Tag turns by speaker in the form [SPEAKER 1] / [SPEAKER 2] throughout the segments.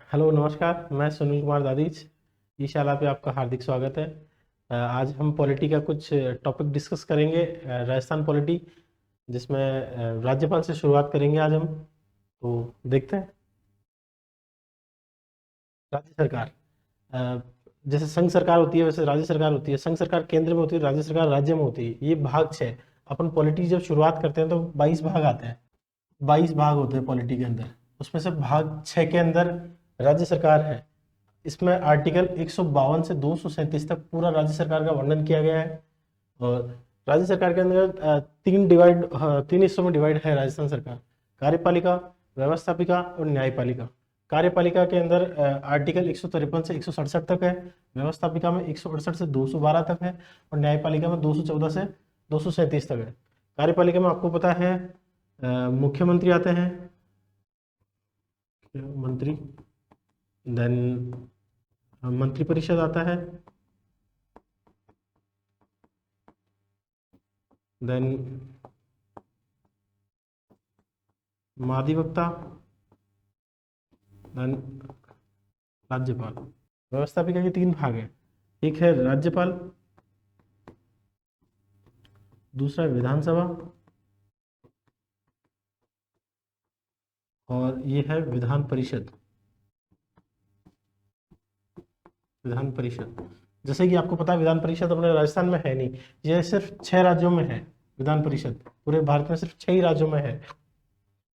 [SPEAKER 1] Hello नमस्कार, मैं सुनील कुमार दादीज। ई शाला पे आपका हार्दिक स्वागत है। आज हम पॉलिटी का कुछ टॉपिक डिस्कस करेंगे, राजस्थान पॉलिटी, जिसमें राज्यपाल से शुरुआत करेंगे आज हम। तो देखते हैं। राज्य सरकार, अ, जैसे संघ सरकार होती है वैसे राज्य सरकार होती है। संघ सरकार केंद्र में होती है, राज्य सरकार राज्य में होती है। ये भाग 6। अपन पॉलिटी जब शुरुआत करते हैं तो 22 भाग आते हैं। 22 भाग होते हैं पॉलिटी के अंदर। उसमें से भाग 6 के अंदर राज्य सरकार है। इसमें आर्टिकल 152 से 237 तक पूरा राज्य सरकार का वर्णन किया गया है। और राज्य सरकार के अंदर तीन हिस्सों में डिवाइड है राजस्थान सरकार: कार्यपालिका, व्यवस्थापिका और न्यायपालिका। कार्यपालिका के अंदर आर्टिकल 153 से 167 तक है। व्यवस्थापिका में 168 से 212 तक है। और न्यायपालिका में 214 से 237 तक है। कार्यपालिका में आपको पता है मुख्यमंत्री आते हैं, मंत्री, देन मंत्रिपरिषद आता है, देन महाधिवक्ता, देन राज्यपाल। व्यवस्थापिका के 3 भाग हैं। एक है राज्यपाल, दूसरा है विधानसभा, और ये है विधान परिषद। विधान परिषद, जैसे कि आपको पता है विधान परिषद अपने राजस्थान में है नहीं। ये सिर्फ 6 राज्यों में है। विधान परिषद पूरे भारत में सिर्फ 6 ही राज्यों में है।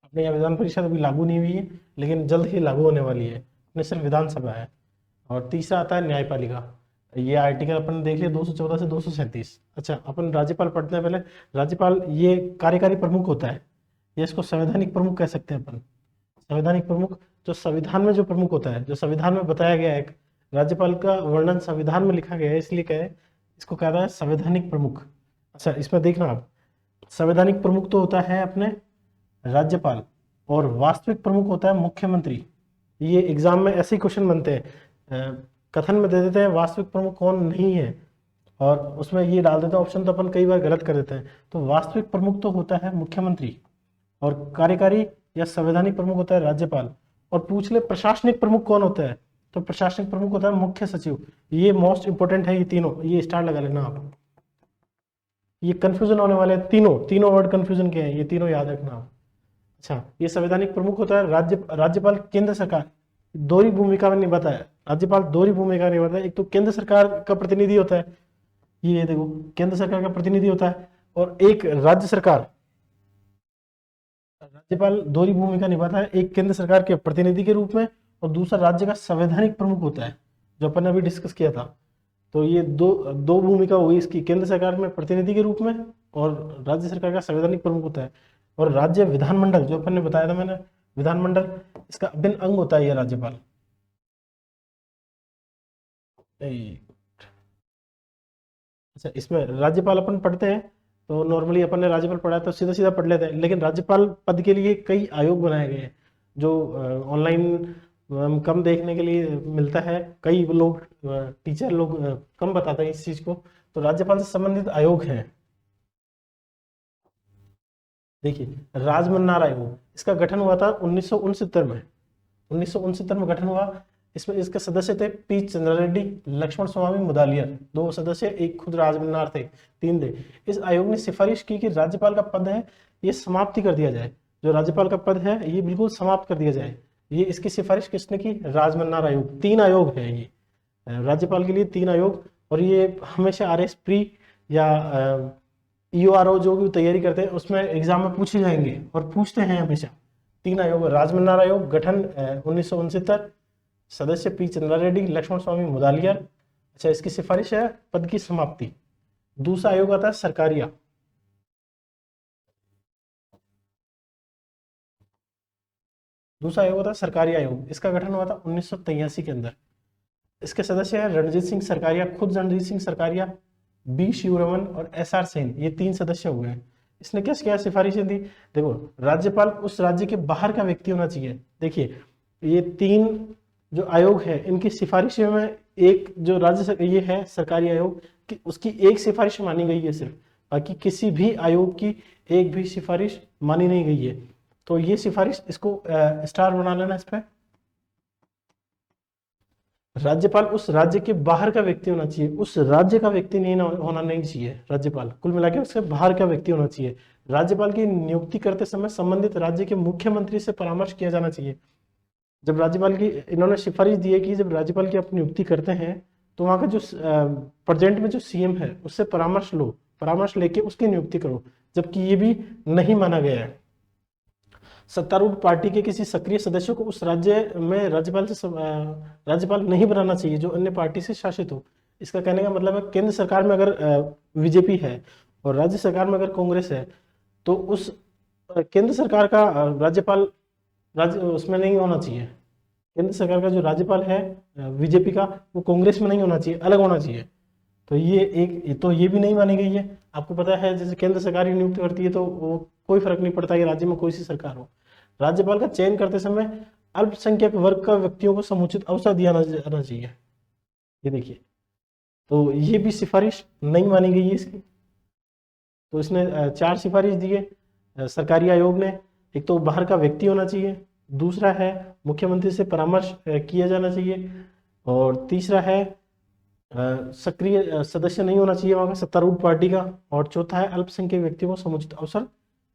[SPEAKER 1] अपने यहाँ विधान परिषद अभी लागू नहीं हुई है, लेकिन जल्द ही लागू होने वाली है। अपने सिर्फ विधानसभा है। और तीसरा आता है न्यायपालिका। ये आर्टिकल अपन देख लिया 214 से 237। अच्छा, अपन राज्यपाल पढ़ते हैं पहले। राज्यपाल ये कार्यकारी प्रमुख होता है। ये इसको संवैधानिक प्रमुख कह सकते हैं अपन। संवैधानिक प्रमुख, जो संविधान में जो प्रमुख होता है, जो संविधान में बताया गया है। राज्यपाल का वर्णन संविधान में लिखा गया है, इसलिए कहे इसको कहता है संवैधानिक प्रमुख। अच्छा, इसमें देखना आप, संवैधानिक प्रमुख तो होता है अपने राज्यपाल, और वास्तविक प्रमुख होता है मुख्यमंत्री। ये एग्जाम में ऐसे ही क्वेश्चन बनते हैं। कथन में दे देते हैं वास्तविक प्रमुख कौन नहीं है, और उसमें ये डाल देते हैं ऑप्शन, तो अपन कई बार गलत कर देते हैं। तो वास्तविक प्रमुख तो होता है मुख्यमंत्री, और कार्यकारी या संवैधानिक प्रमुख होता है राज्यपाल। और पूछ ले प्रशासनिक प्रमुख कौन होता है, तो प्रशासनिक प्रमुख होता है मुख्य सचिव। ये मोस्ट इंपोर्टेंट है, ये तीनों, ये स्टार लगा लेना आप। ये कंफ्यूजन होने वाले हैं, तीनों तीनों वर्ड कंफ्यूजन के हैं, ये तीनों याद रखना आप। अच्छा, ये संवैधानिक प्रमुख होता है राज्यपाल केंद्र सरकार दोहरी भूमिका में निभाता है। राज्यपाल दोहरी भूमिका निभाता है। एक तो केंद्र सरकार का प्रतिनिधि होता है, ये देखो केंद्र सरकार का प्रतिनिधि होता है, और एक राज्य सरकार। राज्यपाल दोहरी भूमिका निभाता है, एक केंद्र सरकार के प्रतिनिधि के रूप में, और दूसरा राज्य का संवैधानिक प्रमुख होता है, जो अपन ने अभी डिस्कस किया था। तो ये दो दो भूमिका हुई इसकी, केंद्र सरकार में प्रतिनिधि के रूप में, और राज्य सरकार का संवैधानिक प्रमुख होता है। और राज्य विधानमंडल, जो अपन ने बताया था मैंने, विधानमंडल, इसका अभिन्न अंग होता है यह राज्यपाल। अच्छा, इसमें राज्यपाल अपन पढ़ते हैं तो नॉर्मली अपन ने राज्यपाल पढ़ा है तो सीधा सीधा पढ़ लेते हैं, लेकिन राज्यपाल पद के लिए कई आयोग बनाए गए हैं, जो ऑनलाइन कम देखने के लिए मिलता है। कई लोग, टीचर लोग कम बताते हैं इस चीज को। तो राज्यपाल से संबंधित आयोग हैं। देखिए, राजमन्नार आयोग, इसका गठन हुआ था 1969 में। 1969 में गठन हुआ। इसमें इसके सदस्य थे पी चंद्रा रेड्डी, लक्ष्मण स्वामी मुदालियर, 2 सदस्य, एक खुद राजमन्नार थे, 3 थे। इस आयोग ने सिफारिश की कि राज्यपाल का पद है ये समाप्ति कर दिया जाए। जो राज्यपाल का पद है ये बिल्कुल समाप्त कर दिया जाए। ये इसकी सिफारिश किसने की? राजमन्नार आयोग। 3 आयोग है ये राज्यपाल के लिए, 3 आयोग। और ये हमेशा RS प्री या EORO जो भी तैयारी करते हैं उसमें एग्जाम में पूछे जाएंगे, और पूछते हैं हमेशा। 3 आयोग: राजमन्नार आयोग, गठन 1969, सदस्य पी चंद्रा रेड्डी, लक्ष्मण स्वामी मुदालियर। अच्छा, इसकी सिफारिश है पद की समाप्ति। दूसरा आयोग आता है सरकारिया। दूसरा आयोग होता है सरकारी आयोग। इसका गठन हुआ था 1983 के अंदर। इसके सदस्य है रणजीत सिंह सरकारिया, खुद रणजीत सिंह सरकारिया, बी शिवरमन और SR सेन। ये 3 सदस्य हुए हैं। इसने क्या क्या सिफारिशें दी? देखो, राज्यपाल उस राज्य के बाहर का व्यक्ति होना चाहिए। देखिए, ये 3 जो आयोग है इनकी सिफारिशों में एक जो ये है सरकारी आयोग कि उसकी एक सिफारिश मानी गई है सिर्फ, बाकी किसी भी आयोग की एक भी सिफारिश मानी नहीं गई है। तो ये सिफारिश, इसको स्टार बना लेना इस पर। राज्यपाल उस राज्य के बाहर का व्यक्ति होना चाहिए, उस राज्य का व्यक्ति नहीं होना नहीं चाहिए। राज्यपाल कुल मिलाकर उसके बाहर का व्यक्ति होना चाहिए। राज्यपाल की नियुक्ति करते समय संबंधित राज्य के मुख्यमंत्री से परामर्श किया जाना चाहिए। जब राज्यपाल की इन्होंने सिफारिश दी है कि जब राज्यपाल की आप नियुक्ति करते हैं तो वहां का जो प्रेजेंट में जो सीएम है उससे परामर्श लो, परामर्श लेके उसकी नियुक्ति करो, जबकि ये भी नहीं माना गया है। सत्तारूढ़ पार्टी के किसी सक्रिय सदस्य को उस राज्य में राज्यपाल नहीं बनाना चाहिए जो अन्य पार्टी से शासित हो। इसका कहने का मतलब है केंद्र सरकार में अगर बीजेपी है और राज्य सरकार में अगर कांग्रेस है तो उस केंद्र सरकार का राज्यपाल राज्य उसमें नहीं होना चाहिए। केंद्र सरकार का जो राज्यपाल है बीजेपी का वो कांग्रेस में नहीं होना चाहिए, अलग होना चाहिए। तो ये भी नहीं मानी गई है। आपको पता है जैसे केंद्र सरकार ही नियुक्त करती है तो वो कोई फर्क नहीं पड़ता कि राज्य में कोई सी सरकार हो। राज्यपाल का चयन करते समय अल्पसंख्यक वर्ग का व्यक्तियों को समुचित अवसर दिया जाना चाहिए। ये देखिए, तो ये भी सिफारिश नहीं मानी गई है इसकी। तो इसने 4 सिफारिश दी है सरकारी आयोग ने। एक तो बाहर का व्यक्ति होना चाहिए, दूसरा है मुख्यमंत्री से परामर्श किया जाना चाहिए, और तीसरा है सक्रिय सदस्य नहीं होना चाहिए वहां का सत्तारूढ़ पार्टी का, और चौथा है अल्पसंख्यक व्यक्तियों को समुचित अवसर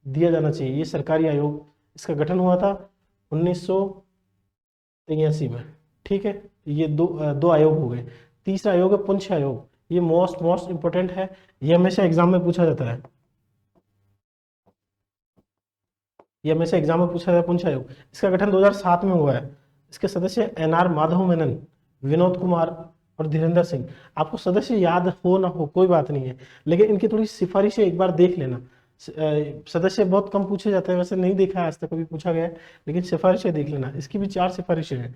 [SPEAKER 1] दिया जाना चाहिए। ये सरकारी आयोग, इसका गठन हुआ था 1983 में। ठीक है, ये दो आयोग हो गए। तीसरा आयोग है पुंछ आयोग। ये मोस्ट इंपोर्टेंट है, ये हमेशा एग्जाम में पूछा जाता है। ये हमेशा एग्जाम में पूछा जाता है पुंछ आयोग। इसका गठन 2007 में हुआ है। इसके सदस्य NR माधव मेनन, विनोद कुमार और धीरेन्द्र सिंह। आपको सदस्य याद हो ना हो कोई बात नहीं है, लेकिन इनकी थोड़ी सिफारिशें एक बार देख लेना। सदस्य बहुत कम पूछे जाते हैं, वैसे नहीं देखा आज तक कभी पूछा गया है, लेकिन सिफारिशें देख लेना। इसकी भी 4 सिफारिशें हैं।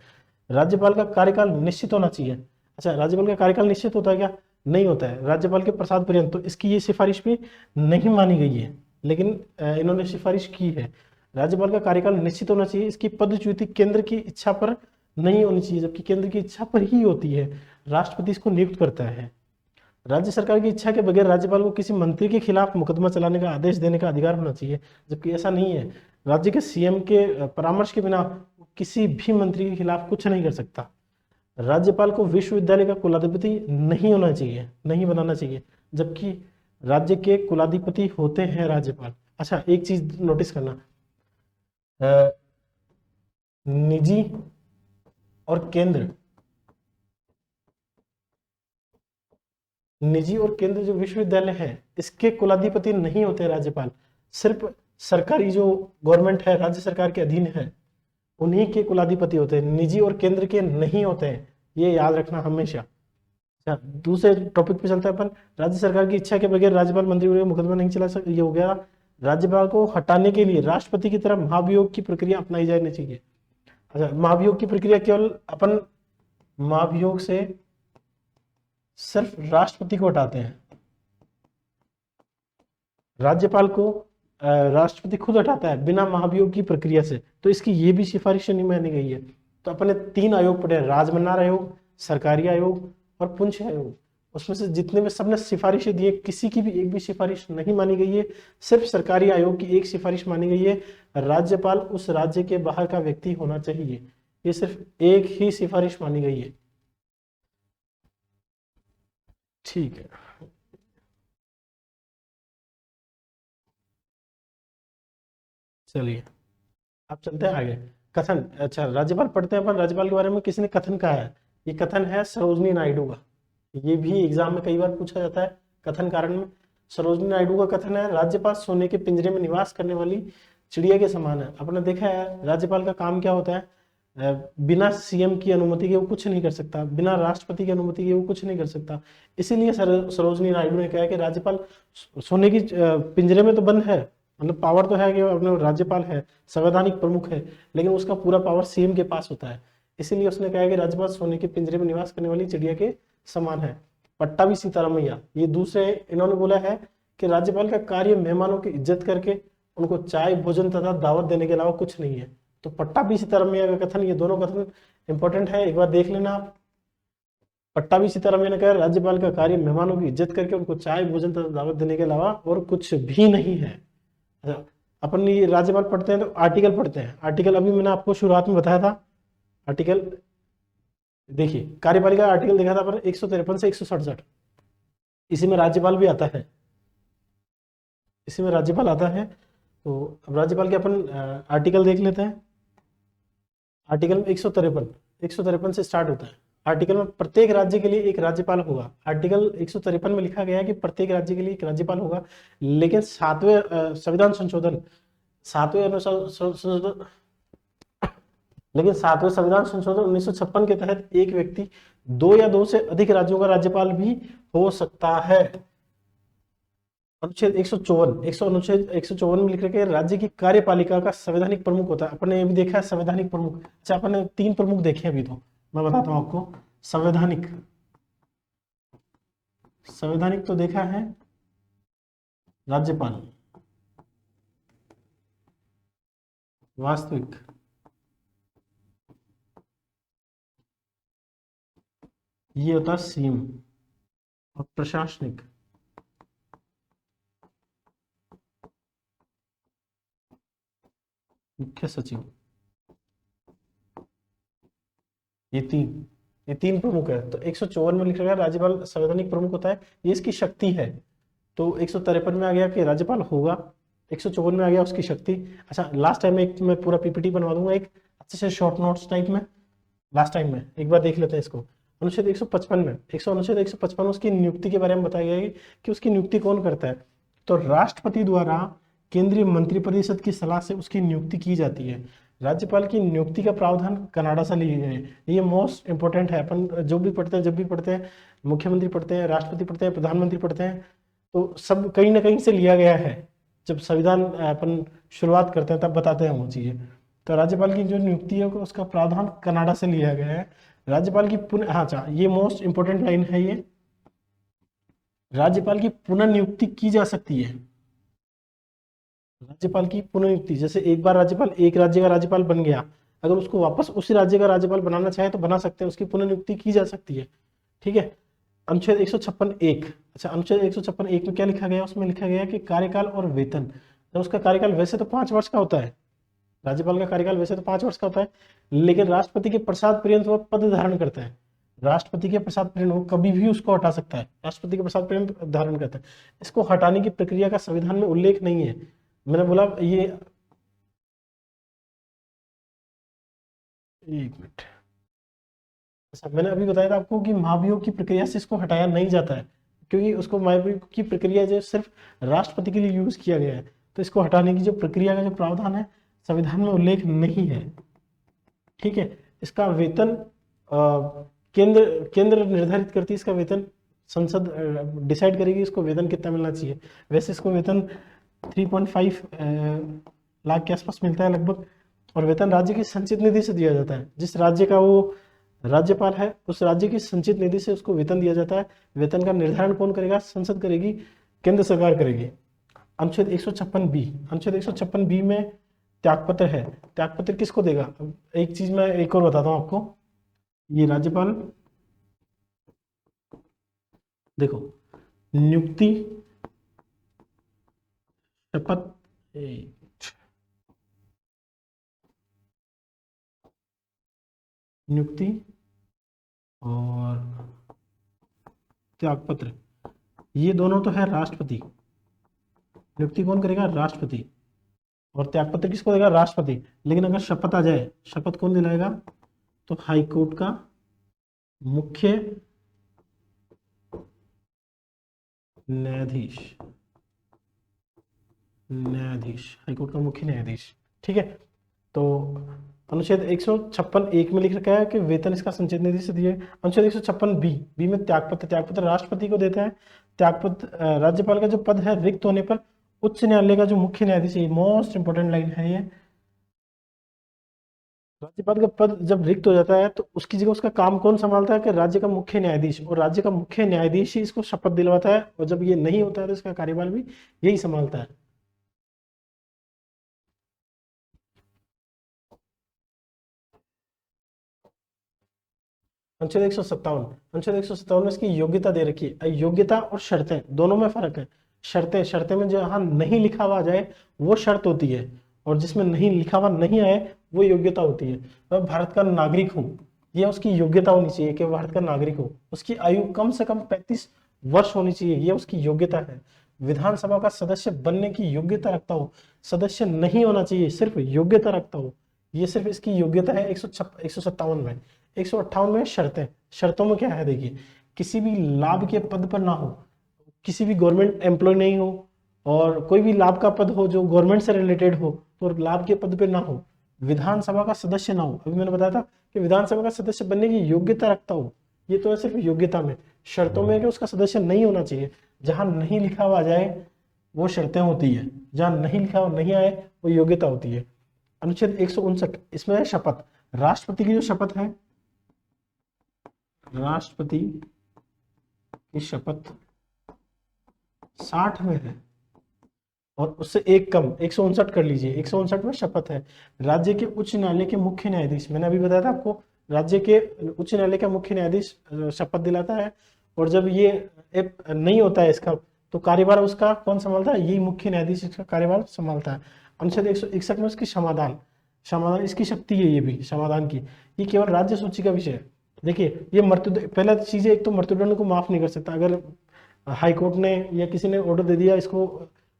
[SPEAKER 1] राज्यपाल का कार्यकाल निश्चित होना चाहिए। अच्छा, राज्यपाल का कार्यकाल निश्चित होता है क्या? नहीं होता है, राज्यपाल के प्रसाद पर्यंत। तो इसकी ये सिफारिश भी नहीं मानी गई है, लेकिन इन्होंने सिफारिश की है। राज्यपाल का कार्यकाल निश्चित होना चाहिए। इसकी पदच्युति केंद्र की इच्छा पर नहीं होनी चाहिए, जबकि केंद्र की इच्छा पर ही होती है। राष्ट्रपति इसको नियुक्त करता है। राज्य सरकार की इच्छा के बगैर राज्यपाल को किसी मंत्री के खिलाफ मुकदमा चलाने का आदेश देने का अधिकार होना चाहिए, जबकि ऐसा नहीं है। राज्य के सीएम के परामर्श के बिना किसी भी मंत्री के खिलाफ कुछ नहीं कर सकता। राज्यपाल को विश्वविद्यालय का कुलाधिपति नहीं होना चाहिए, नहीं बनाना चाहिए, जबकि राज्य के कुलाधिपति होते हैं राज्यपाल। अच्छा, एक चीज नोटिस करना, निजी और केंद्र जो विश्वविद्यालय है इसके कुलाधिपति नहीं होते राज्यपाल। सिर्फ सरकारी जो गवर्नमेंट है, राज्य सरकार के अधीन है, उन्हीं के कुलाधिपति होते हैं, निजी और केंद्र के नहीं होते हैं। ये याद रखना हमेशा। अच्छा, दूसरे टॉपिक पे चलते हैं अपन। राज्य सरकार की इच्छा के बगैर राज्यपाल मंत्री को मुकदमा नहीं चला सकते। ये हो गया। राज्यपाल को हटाने के लिए राष्ट्रपति की तरह महाभियोग की प्रक्रिया अपनाई जानी चाहिए। अच्छा, महाभियोग की प्रक्रिया केवल अपन महाभियोग से सिर्फ राष्ट्रपति को हटाते हैं, राज्यपाल को राष्ट्रपति खुद हटाता है बिना महाभियोग की प्रक्रिया से। तो इसकी ये भी सिफारिश नहीं मानी गई है। तो अपने 3 आयोग पढ़े, राजमन्नार आयोग, सरकारी आयोग और पुंछ आयोग। उसमें से जितने में सबने सिफारिशें दी है, किसी की भी एक भी सिफारिश नहीं मानी गई है। सिर्फ सरकारी आयोग की एक सिफारिश मानी गई है, राज्यपाल उस राज्य के बाहर का व्यक्ति होना चाहिए। ये सिर्फ एक ही सिफारिश मानी गई है। ठीक है, चलिए अब चलते हैं आगे। कथन, अच्छा राज्यपाल पढ़ते हैं अपन। राज्यपाल के बारे में किसने कथन कहा है? ये कथन है सरोजनी नायडू का। ये भी एग्जाम में कई बार पूछा जाता है कथन कारण में। सरोजनी नायडू का कथन है, राज्यपाल सोने के पिंजरे में निवास करने वाली चिड़िया के समान है। अपने देखा है राज्यपाल का काम क्या होता है, बिना सीएम की अनुमति के वो कुछ नहीं कर सकता, बिना राष्ट्रपति की अनुमति के वो कुछ नहीं कर सकता। इसीलिए सरोजनी नायडू ने कहा कि राज्यपाल सोने की पिंजरे में तो बंद है, मतलब पावर तो है कि अपने राज्यपाल है, संवैधानिक प्रमुख है, लेकिन उसका पूरा पावर सीएम के पास होता है। इसीलिए उसने कहा कि राज्यपाल सोने के पिंजरे में निवास करने वाली चिड़िया के समान है। पट्टाभी सीतारामैया, ये दूसरे इन्होंने बोला है कि राज्यपाल का कार्य मेहमानों की इज्जत करके उनको चाय भोजन तथा दावत देने के अलावा कुछ नहीं है। तो पट्टाभी सीतारामैया का कथन, ये दोनों कथन इंपॉर्टेंट है, एक बार देख लेना आप। पट्टाभी सीतारामैया ने कहा राज्यपाल का कार्य मेहमानों की इज्जत करके उनको चाय भोजन तथा दावत देने के अलावा और कुछ भी नहीं है। अच्छा, अपन ये राज्यपाल पढ़ते हैं तो आर्टिकल पढ़ते हैं। आर्टिकल अभी मैंने आपको शुरुआत में बताया था, आर्टिकल देखिए कार्यपालिका का आर्टिकल देखा था अपन 153 से 167, इसी में राज्यपाल भी आता है, इसी में राज्यपाल आता है। तो अब राज्यपाल के अपन आर्टिकल देख लेते हैं। आर्टिकल में 153 से स्टार्ट होता है। आर्टिकल में प्रत्येक राज्य के लिए एक राज्यपाल होगा। आर्टिकल 153 में लिखा गया है कि प्रत्येक राज्य के लिए एक राज्यपाल होगा, लेकिन संविधान संशोधन, सातवें अनुसूची, लेकिन सातवें संविधान संशोधन 1956 के तहत एक व्यक्ति दो या दो से अधिक राज्यों का राज्यपाल भी हो सकता है। अनुच्छेद 154, अनुच्छेद 154 में लिख रखे राज्य की कार्यपालिका का संवैधानिक प्रमुख होता है। अपने ये भी देखा है संवैधानिक प्रमुख। अच्छा अपन ने 3 प्रमुख देखे अभी, तो मैं बताता हूं आपको। संवैधानिक, संवैधानिक तो देखा है राज्यपाल, वास्तविक, ये होता है सीएम, और प्रशासनिक, मुख्य सचिव। ये तीन प्रमुख है। तो 154 में लिख रखा है राज्यपाल संवैधानिक प्रमुख होता है, ये इसकी शक्ति है। तो 153 में आ गया कि राज्यपाल होगा, 154 में आ गया उसकी शक्ति। अच्छा लास्ट टाइम एक मैं पूरा पीपीटी बनवा दूंगा एक अच्छे से शॉर्ट नोट्स टाइप में, लास्ट टाइम में एक बार देख लेते हैं इसको। अनुच्छेद 155 में अनुच्छेद 155 उसकी नियुक्ति के बारे में बताया गया है कि उसकी नियुक्ति कौन करता है। तो राष्ट्रपति द्वारा केंद्रीय मंत्रिपरिषद की सलाह से उसकी नियुक्ति की जाती है। राज्यपाल की नियुक्ति का प्रावधान कनाडा से लिए गए, ये मोस्ट इंपोर्टेंट है। अपन जो भी पढ़ते हैं, जब भी पढ़ते हैं, मुख्यमंत्री पढ़ते हैं, राष्ट्रपति पढ़ते हैं, प्रधानमंत्री पढ़ते हैं, तो सब कहीं ना कहीं से लिया गया है। जब संविधान अपन शुरुआत करते हैं तब बताते हैं वो चीजें। तो राज्यपाल की जो नियुक्ति है उसका प्रावधान कनाडा से लिया गया है। राज्यपाल की पुनः, हाँ अच्छा ये मोस्ट इंपोर्टेंट लाइन है ये, राज्यपाल की पुनर्नियुक्ति की जा सकती है। राज्यपाल की पुनर्नियुक्ति, जैसे एक बार राज्यपाल एक राज्य का राज्यपाल बन गया, अगर उसको वापस उसी राज्य का राज्यपाल बनाना चाहे तो बना सकते हैं, उसकी पुनर्नियुक्ति की जा सकती है। ठीक है। अनुच्छेद 156(1), अच्छा अनुच्छेद 156(1) में क्या लिखा गया, उसमें लिखा गया कि कार्यकाल और वेतन। तो उसका कार्यकाल वैसे तो 5 वर्ष का होता है, राज्यपाल का कार्यकाल वैसे तो 5 वर्ष का होता है, लेकिन राष्ट्रपति के प्रसाद पर्यंत वह पद धारण करता है। राष्ट्रपति के प्रसाद पर्यंत वो कभी भी उसको हटा सकता है, राष्ट्रपति के प्रसाद पर्यंत धारण करता है। इसको हटाने की प्रक्रिया का संविधान में उल्लेख नहीं है। मैंने बोला ये, एक मिनट, अच्छा मैंने अभी बताया था आपको कि महाभियोग की प्रक्रिया से इसको हटाया नहीं जाता है, क्योंकि उसको महाभियोग की प्रक्रिया जो सिर्फ राष्ट्रपति के लिए यूज किया गया है। तो इसको हटाने की जो प्रक्रिया का जो प्रावधान है संविधान में उल्लेख नहीं है। ठीक है। इसका वेतन केंद्र केंद्र निर्धारित करती है, इसका वेतन संसद डिसाइड करेगी इसको वेतन कितना मिलना चाहिए। वैसे इसको वेतन 3.5 लाख के आसपास मिलता है लगभग, और वेतन राज्य की संचित निधि से दिया जाता है। जिस राज्य का वो राज्यपाल है उस राज्य की संचित निधि से उसको वेतन दिया जाता है। वेतन का निर्धारण कौन करेगा, संसद करेगी, केंद्र सरकार करेगी। अनुच्छेद 156(b), अनुच्छेद 156(b) में त्यागपत्र है। त्यागपत्र किसको देगा, एक चीज मैं एक और बताता हूं आपको। ये राज्यपाल, देखो नियुक्ति, शपथ, नियुक्ति और त्यागपत्र, ये दोनों तो है राष्ट्रपति। नियुक्ति कौन करेगा, राष्ट्रपति, और त्यागपत्र किसको देगा, राष्ट्रपति। लेकिन अगर शपथ आ जाए, शपथ कौन दिलाएगा, तो हाईकोर्ट का मुख्य न्यायाधीश, हाईकोर्ट का मुख्य न्यायाधीश। ठीक है। तो अनुच्छेद 156(1) में लिख रखा है कि वेतन इसका संचित निधि से दिए। अनुच्छेद 156(b) में त्यागपत्र राष्ट्रपति को देता है। त्यागपत्र राज्यपाल का जो पद है रिक्त होने पर उच्च न्यायालय का जो मुख्य न्यायाधीश है, मोस्ट इंपोर्टेंट लाइन है ये, राज्यपाल का पद जब रिक्त हो जाता है तो उसकी जगह उसका काम कौन संभालता है, कि राज्य का मुख्य न्यायाधीश, और राज्य का मुख्य न्यायाधीश ही इसको शपथ दिलवाता है, और जब ये नहीं होता है तो इसका कार्यभार भी यही संभालता है। अनुच्छेद 157, अनुच्छेद 157 में इसकी योग्यता दे रखी है। योग्यता और शर्तें दोनों में फर्क है। शर्तें में जहां नहीं लिखा हुआ जाए वो शर्त होती है, और जिसमें नहीं लिखा हुआ नहीं आए वो योग्यता होती है। मैं भारत का नागरिक हूँ, ये उसकी योग्यता होनी चाहिए कि वो भारत का नागरिक हो। उसकी आयु कम से कम 35 वर्ष होनी चाहिए, ये उसकी योग्यता है। विधानसभा का सदस्य बनने की योग्यता रखता हो, सदस्य नहीं होना चाहिए, सिर्फ योग्यता रखता हो, ये सिर्फ इसकी योग्यता है। 157 में। 158 में शर्तें, शर्तों में क्या है देखिए, किसी भी लाभ के पद पर ना हो, किसी भी गवर्नमेंट एम्प्लॉय नहीं हो, और कोई भी लाभ का पद हो जो गवर्नमेंट से रिलेटेड हो तो लाभ के पद पे ना हो, विधानसभा का सदस्य ना हो। अभी मैंने बताया था कि विधानसभा का सदस्य बनने की योग्यता रखता हो, ये तो है सिर्फ योग्यता में। शर्तों में कि उसका सदस्य नहीं होना चाहिए, जहां नहीं लिखा हुआ जाए वो शर्तें होती है, जहां नहीं लिखा हुआ नहीं आए वो योग्यता होती है। अनुच्छेद 159 इसमें है शपथ। राष्ट्रपति की जो शपथ है, राष्ट्रपति की शपथ 60 में है, और उससे एक कम 159 कर लीजिए। 159 में शपथ है। राज्य के उच्च न्यायालय के मुख्य न्यायाधीश, मैंने अभी बताया था आपको, राज्य के उच्च न्यायालय का मुख्य न्यायाधीश शपथ दिलाता है, और जब ये नहीं होता है इसका, तो कार्यभार उसका कौन संभालता है, यही मुख्य न्यायाधीश इसका कार्यभार संभालता है। अनुच्छेद 161 में उसकी समाधान, समाधान इसकी शक्ति है, ये भी समाधान की, ये केवल राज्य सूची का विषय है। देखिए ये मृत्यु, पहला चीज है, एक तो मृत्युदंड को माफ नहीं कर सकता। अगर हाई कोर्ट ने या किसी ने ऑर्डर दे दिया इसको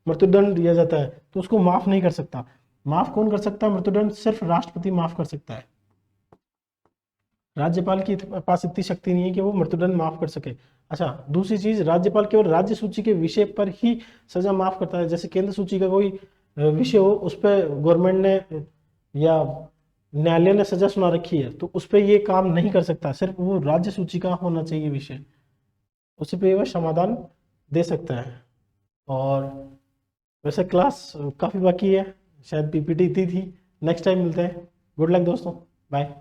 [SPEAKER 1] मृत्युदंड दिया जाता है तो उसको माफ नहीं कर सकता। माफ कौन कर सकता है मृत्युदंड, सिर्फ राष्ट्रपति माफ कर सकता है। राज्यपाल के पास इतनी शक्ति नहीं है कि वो मृत्युदंड माफ कर सके। अच्छा, दूसरी चीज, राज्यपाल केवल राज्य सूची के विषय पर ही सजा माफ करता है। जैसे केंद्र सूची का कोई विषय हो, उस पर गवर्नमेंट ने या न्यायालय ने सजा सुना रखी है, तो उस पर ये काम नहीं कर सकता, सिर्फ वो राज्य सूची का होना चाहिए विषय, उसी पे वह समाधान दे सकता है। और वैसे क्लास काफ़ी बाकी है, शायद पीपीटी इतनी थी। नेक्स्ट टाइम मिलते हैं। गुड लक दोस्तों, बाय।